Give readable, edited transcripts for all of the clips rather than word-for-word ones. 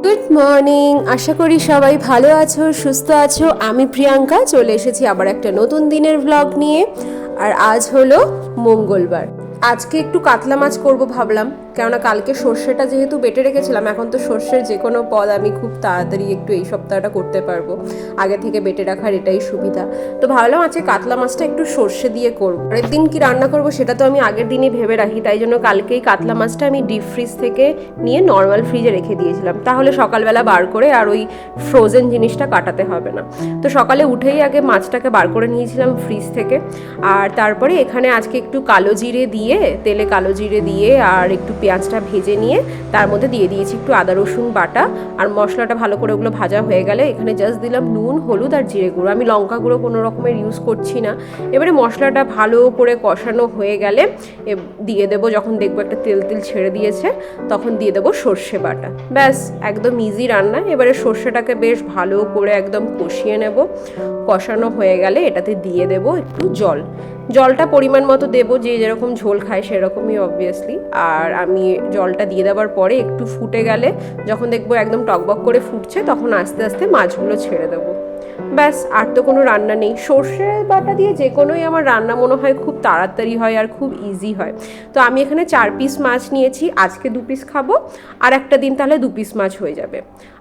Good morning, আশা করি সবাই ভালো আছো, সুস্থ আছো। আমি প্রিয়াঙ্কা চলে এসেছি আবার একটা নতুন দিনের ব্লগ নিয়ে। আর আজ হলো মঙ্গলবার। আজকে একটু কাতলা মাছ করব ভাবলাম, কেননা কালকে সর্ষেটা যেহেতু বেটে রেখেছিলাম, এখন তো সর্ষের যে কোনো পদ আমি খুব তাড়াতাড়ি একটু এই সপ্তাহটা করতে পারবো। আগে থেকে বেটে রাখার এটাই সুবিধা। তো ভাবলাম আজকে কাতলা মাছটা একটু সর্ষে দিয়ে করবো। পরের দিন কি রান্না করব সেটা তো আমি আগের দিনই ভেবে রাখি, তাই জন্য কালকেই কাতলা মাছটা আমি ডিপ ফ্রিজ থেকে নিয়ে নর্মাল ফ্রিজে রেখে দিয়েছিলাম, তাহলে সকালবেলা বার করে আর ওই ফ্রোজেন জিনিসটা কাটাতে হবে না। তো সকালে উঠেই আগে মাছটাকে বার করে নিয়েছিলাম ফ্রিজ থেকে। আর তারপরে এখানে আজকে একটু কালো জিরে দিয়ে, তেলে কালো জিরে দিয়ে আর একটু পেঁয়াজটা ভেজে নিয়ে তার মধ্যে দিয়ে দিয়েছি একটু আদা রসুন বাটা। আর মশলাটা ভালো করে ওগুলো ভাজা হয়ে গেলে এখানে জাস্ট দিলাম নুন, হলুদ আর জিরে গুঁড়ো। আমি লঙ্কা গুঁড়ো কোনো রকমের ইউজ করছি না। এবারে মশলাটা ভালো করে কষানো হয়ে গেলে দিয়ে দেবো, যখন দেখবো একটা তেল তেল ছেড়ে দিয়েছে তখন দিয়ে দেবো সর্ষে বাটা। ব্যাস, একদম ইজি রান্না। এবারে সর্ষেটাকে বেশ ভালো করে একদম কষিয়ে নেব। কষানো হয়ে গেলে এটাতে দিয়ে দেবো একটু জলটা পরিমাণ মতো দেবো, যে যেরকম ঝোল খায় সেরকমই অবভিয়াসলি। আর আমি জলটা দিয়ে দেওয়ার পরে একটু ফুটে গেলে, যখন দেখবো একদম টকবক করে ফুটছে, তখন আস্তে আস্তে মাছগুলো ছেড়ে দেবো। ব্যাস, আর তো কোনো রান্না নেই। সর্ষে বাটা দিয়ে যে কোনোই আমার রান্না মনে হয় খুব তাড়াতাড়ি হয় আর খুব ইজি হয়। তো আমি এখানে 4 পিস মাছ নিয়েছি, আজকে 2 পিস খাবো, আর একটা দিন তাহলে 2 পিস মাছ হয়ে যাবে।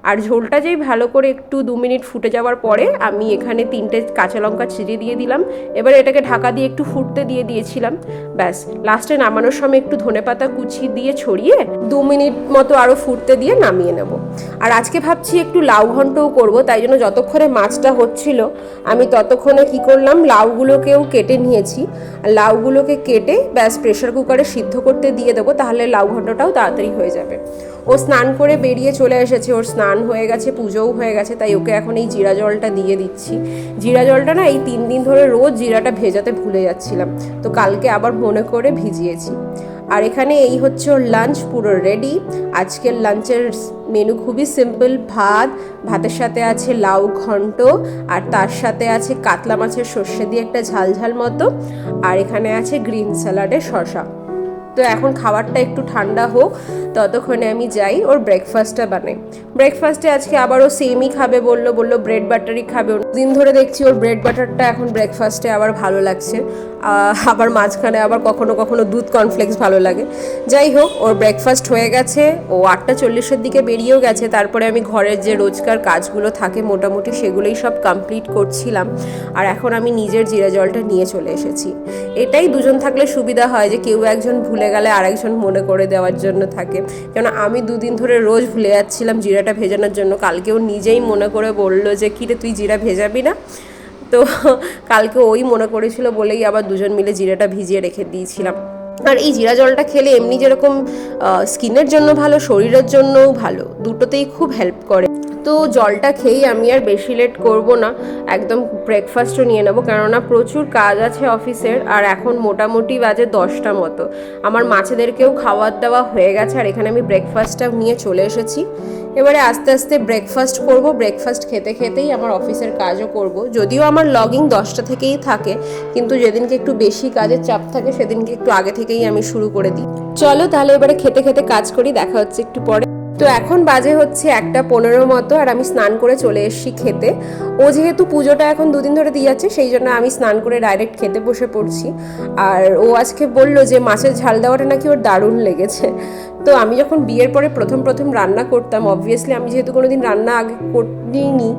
আর ঝোলটা যেই ভালো করে একটু 2 মিনিট ফুটে যাওয়ার পরে আমি এখানে 3টে কাঁচা লঙ্কা চিড়ে দিয়ে দিলাম। এবার এটাকে ঢাকা দিয়ে একটু ফুটতে দিয়ে দিয়েছিলাম। ব্যাস, লাস্টে নামানোর সময় একটু ধনেপাতা কুচি দিয়ে ছড়িয়ে 2 মিনিট মতো আরও ফুটতে দিয়ে নামিয়ে নেব। আর আজকে ভাবছি একটু লাউ ঘন্টও করব, তাই জন্য যতক্ষণে মাছটা হচ্ছিল আমি ততক্ষণে কি করলাম, লাউগুলোকেও কেটে নিয়েছি। আর লাউগুলোকে কেটে ব্যাস প্রেশার কুকারে সিদ্ধ করতে দিয়ে দেবো, তাহলে লাউ ঘন্টটাও তাড়াতাড়ি হয়ে যাবে। ও স্নান করে বেরিয়ে চলে এসেছে, ওর স্নান হয়ে গেছে, পুজোও হয়ে গেছে, তাই ওকে এখন এই জিরা জলটা দিয়ে দিচ্ছি। জিরা জলটা না এই 3 দিন ধরে রোজ জিরাটা ভেজাতে ভুলে যাচ্ছিলাম, তো কালকে আবার মনে করে ভিজিয়েছি। আর এখানে এই হচ্ছে ওর লাঞ্চ পুরো রেডি। আজকের লাঞ্চের মেনু খুবই সিম্পল, ভাতের সাথে আছে লাউ ঘন্ট, আর তার সাথে আছে কাতলা মাছের সর্ষে দিয়ে একটা ঝালঝাল মতো, আর এখানে আছে গ্রিন স্যালাডে শসা। তো এখন খাবারটা একটু ঠান্ডা হোক, ততক্ষণে আমি যাই ওর ব্রেকফাস্টটা বানাই। ব্রেকফাস্টে আজকে আবার ও সেমই খাবে বললো ব্রেড বাটারই খাবে। দিন ধরে দেখছি ওর ব্রেড বাটারটা এখন ব্রেকফাস্টে আবার ভালো লাগছে, আবার মাঝখানে আবার কখনো কখনো দুধ কর্নফ্লেক্স ভালো লাগে। যাই হোক, ওর ব্রেকফাস্ট হয়ে গেছে, ও 8:40-এর দিকে বেরিয়েও গেছে। তারপরে আমি ঘরের যে রোজকার কাজগুলো থাকে মোটামুটি সেগুলোই সব কমপ্লিট করছিলাম। আর এখন আমি নিজের জিরা জলটা নিয়ে চলে এসেছি। এটাই দুজন থাকলে সুবিধা হয়, যে কেউ একজন ভুলে গেলে আরেকজন মনে করে দেওয়ার জন্য থাকে। কেন আমি 2 দিন ধরে রোজ ভুলে যাচ্ছিলাম জিরাটা ভেজানোর জন্য। কালকেও নিজেই মনে করে বললো যে কিরে তুই জিরা ভেজাবি না, তো কালকে ওই মনে করেছিল বলেই আবার দুজন মিলে জিরাটা ভিজিয়ে রেখে দিয়েছিলাম। আর এই জিরা জলটা খেলে এমনি যেরকম স্কিনের জন্য ভালো, শরীরের জন্যও ভালো, দুটোতেই খুব হেল্প করে। তো জলটা খেয়েই আমি আর বেশি লেট করব না, একদম ব্রেকফাস্টও নিয়ে নেবো, কেননা প্রচুর কাজ আছে অফিসের। আর এখন মোটামুটি বাজে 10টা মতো। আমার মাছেদেরকেও খাওয়ার দাওয়া হয়ে গেছে, আর এখানে আমি ব্রেকফাস্টটা নিয়ে চলে এসেছি। এবারে আস্তে আস্তে ব্রেকফাস্ট করব। ব্রেকফাস্ট খেতে খেতেই আমার অফিসের কাজও করব। যদিও আমার লগিং 10টা থেকেই থাকে, কিন্তু যেদিনকে একটু বেশি কাজের চাপ থাকে সেদিনকে একটু আগে থেকেই আমি শুরু করে দিই। চলো তাহলে এবারে খেতে খেতে কাজ করি, দেখা হচ্ছে একটু পরে। তো এখন বাজে হচ্ছে 1:15 মতো, আর আমি স্নান করে চলে এসেছি খেতে। ও যেহেতু পুজোটা এখন 2 দিন ধরে দিয়ে যাচ্ছে, সেই জন্য আমি স্নান করে ডাইরেক্ট খেতে বসে পড়ছি। আর ও আজকে বললো যে মাছের ঝাল দেওয়াটা নাকি ওর দারুণ লেগেছে। তো আমি যখন বিয়ের পরে প্রথম রান্না করতাম, অবভিয়াসলি আমি যেহেতু কোনোদিন রান্না আগে করিনি,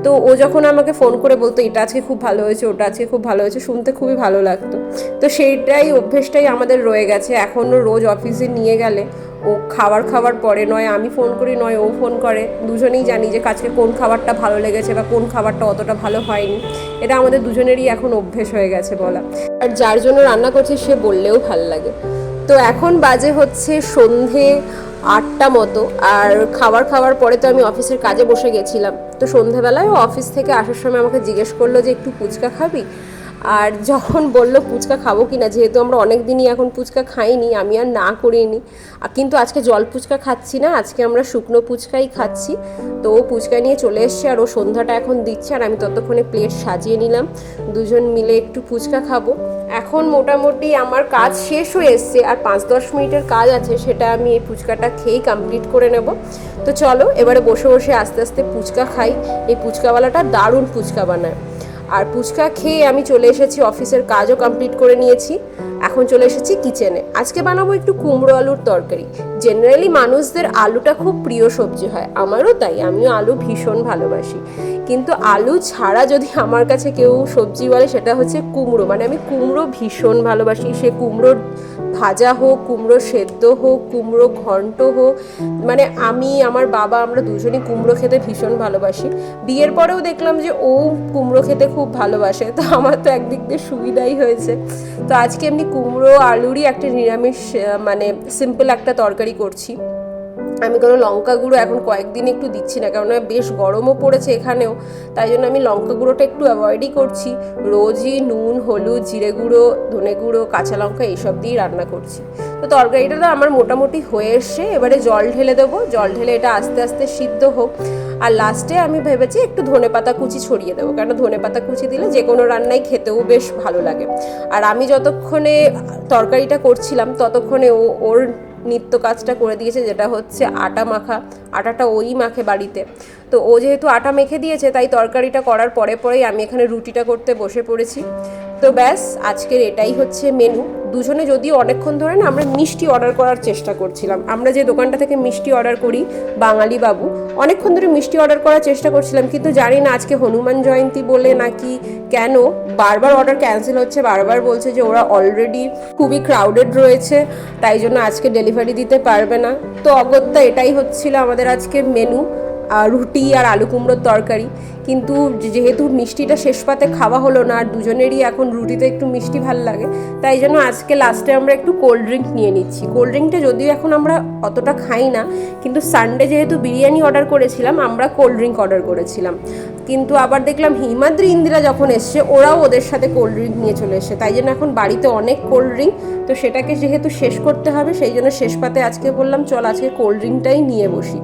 তো ও যখন আমাকে ফোন করে বলতো এটা আজকে খুব ভালো হয়েছে, ওটা আজকে খুব ভালো হয়েছে, শুনতে খুবই ভালো লাগতো। তো সেইটাই অভ্যেসটাই আমাদের রয়ে গেছে এখনও। রোজ অফিসে নিয়ে গেলে ও খাবার পরে নয় আমি ফোন করি নয় ও ফোন করে, দুজনেই জানি যে আজকে কোন খাবারটা ভালো লেগেছে বা কোন খাবারটা অতটা ভালো হয়নি। এটা আমাদের দুজনেরই এখন অভ্যেস হয়ে গেছে বলা। আর যার জন্য রান্না করছে সে বললেও ভালো লাগে। তো এখন বাজে হচ্ছে সন্ধে 8টা মতো, আর খাওয়ার পরে তো আমি অফিসের কাজে বসে গেছিলাম। তো সন্ধেবেলায় ও অফিস থেকে আসার সময় আমাকে জিজ্ঞেস করলো যে একটু ফুচকা খাবি। আর যখন বললো ফুচকা খাবো কি না, যেহেতু আমরা অনেক দিনই এখন ফুচকা খাইনি, আমি আর না করিনি। কিন্তু আজকে জল ফুচকা খাচ্ছি না, আজকে আমরা শুকনো ফুচকাই খাচ্ছি। তো ও ফুচকা নিয়ে চলে এসছে আর ও সন্ধ্যাটা এখন দিচ্ছে, আর আমি ততক্ষণে প্লেট সাজিয়ে নিলাম, দুজন মিলে একটু ফুচকা খাবো। এখন মোটামুটি আমার কাজ শেষ হয়ে এসছে, আর 5-10 মিনিটের কাজ আছে, সেটা আমি এই ফুচকাটা খেয়েই কমপ্লিট করে নেব। তো চলো এবারে বসে বসে আস্তে আস্তে ফুচকা খাই। এই ফুচকাওয়ালাটা দারুণ ফুচকা বানায়। আর ফুচকা খেয়ে আমি চলে এসেছি, অফিসের কাজও কমপ্লিট করে নিয়েছি, এখন চলে এসেছি কিচেনে। আজকে বানাবো একটু কুমড়ো আলুর তরকারি। জেনারেলি মানুষদের আলুটা খুব প্রিয় সবজি হয়, আমারও তাই, আমিও আলু ভীষণ ভালোবাসি। কিন্তু আলু ছাড়া যদি আমার কাছে কেউ সবজি বলে সেটা হচ্ছে কুমড়ো। মানে আমি কুমড়ো ভীষণ ভালোবাসি, সে কুমড়োর ভাজা হোক, কুমড়ো সেদ্ধ হোক, কুমড়ো ঘন্ট হোক, মানে আমি আমার বাবা আমরা দুজনই কুমড়ো খেতে ভীষণ ভালোবাসি। বিয়ের পরেও দেখলাম যে ও কুমড়ো খেতে খুব ভালোবাসে, তো আমার তো একদিক দিয়ে সুবিধাই হয়েছে। তো আজকে এমনি কুমড়ো আলুরই একটা নিরামিষ মানে সিম্পল একটা তরকারি করছি। আমি কোনো লঙ্কা গুঁড়ো এখন কয়েকদিন একটু দিচ্ছি না, কেননা বেশ গরমও পড়েছে এখানেও, তাই জন্য আমি লঙ্কা গুঁড়োটা একটু অ্যাভয়েডই করছি। রোজই নুন, হলুদ, জিরে গুঁড়ো, ধনে গুঁড়ো, কাঁচা লঙ্কা এইসব দিয়েই রান্না করছি। তো তরকারিটা তো আমার মোটামুটি হয়ে এসছে, এবারে জল ঢেলে দেবো, জল ঢেলে এটা আস্তে আস্তে সিদ্ধ হোক। আর লাস্টে আমি ভেবেছি একটু ধনেপাতা কুচি ছড়িয়ে দেবো, কেন ধনেপাতা কুচি দিলে যে কোনো রান্নাই খেতেও বেশ ভালো লাগে। আর আমি যতক্ষণে তরকারিটা করছিলাম ততক্ষণে ওর নিত্য কাজটা করে দিয়েছে, যেটা হচ্ছে আটা মাখা। আটাটা ওই মাখে বাড়িতে, তো ও যেহেতু আটা মেখে দিয়েছে তাই তরকারিটা করার পরে পরেই আমি এখানে রুটিটা করতে বসে পড়েছি। তো ব্যাস, আজকের এটাই হচ্ছে মেনু। দুজনে যদিও অনেকক্ষণ ধরে না আমরা মিষ্টি অর্ডার করার চেষ্টা করছিলাম, আমরা যে দোকানটা থেকে মিষ্টি অর্ডার করি বাঙালি বাবু, অনেকক্ষণ ধরে মিষ্টি অর্ডার করার চেষ্টা করছিলাম, কিন্তু জানি না আজকে হনুমান জয়ন্তী বলে নাকি কেন বারবার অর্ডার ক্যান্সেল হচ্ছে। বারবার বলছে যে ওরা অলরেডি খুবই ক্রাউডেড রয়েছে, তাই জন্য আজকে ডেলিভারি দিতে পারবে না। তো অগত্যা এটাই হচ্ছিল আমাদের আজকের মেনু, রুটি আর আলু কুমড়োর তরকারি। কিন্তু যেহেতু মিষ্টিটা শেষ পাতে খাওয়া হলো না, আর দুজনেরই এখন রুটিতে একটু মিষ্টি ভাল লাগে, তাই জন্য আজকে লাস্টে আমরা একটু কোল্ড ড্রিঙ্ক নিয়ে নিচ্ছি। কোল্ড ড্রিঙ্কটা যদিও এখন আমরা অতটা খাই না, কিন্তু সানডে যেহেতু বিরিয়ানি অর্ডার করেছিলাম, আমরা কোল্ড ড্রিঙ্ক অর্ডার করেছিলাম। কিন্তু আবার দেখলাম হিমাদ্রি ইন্দিরা যখন এসছে ওরাও ওদের সাথে কোল্ড ড্রিঙ্ক নিয়ে চলে এসছে, তাই জন্য এখন বাড়িতে অনেক কোল্ড ড্রিঙ্ক। তো সেটাকে যেহেতু শেষ করতে হবে, সেই জন্য শেষ পাতে আজকে বললাম চল আজকে কোল্ড ড্রিঙ্কটাই নিয়ে বসি।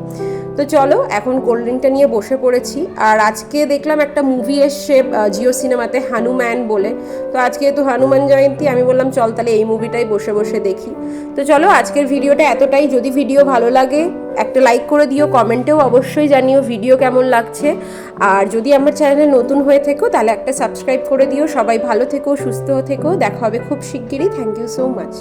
তো চলো এখন কোল্ড ড্রিঙ্কটা নিয়ে বসে পড়েছি। আর আজকে দেখলাম একটা মুভি এসছে জিও সিনেমাতে, হনুমান বলে। তো আজকে তো হনুমান জয়ন্তী, আমি বললাম চল তাহলে এই মুভিটাই বসে বসে দেখি। তো চলো আজকের ভিডিওটা এতটাই। যদি ভিডিও ভালো লাগে একটা লাইক করে দিও, কমেন্টেও অবশ্যই জানিও ভিডিও কেমন লাগছে। আর যদি আমার চ্যানেলে নতুন হয়ে থেকো তাহলে একটা সাবস্ক্রাইব করে দিও। সবাই ভালো থেকো, সুস্থ থেকো, দেখা হবে খুব শিগগিরই। Thank you so much.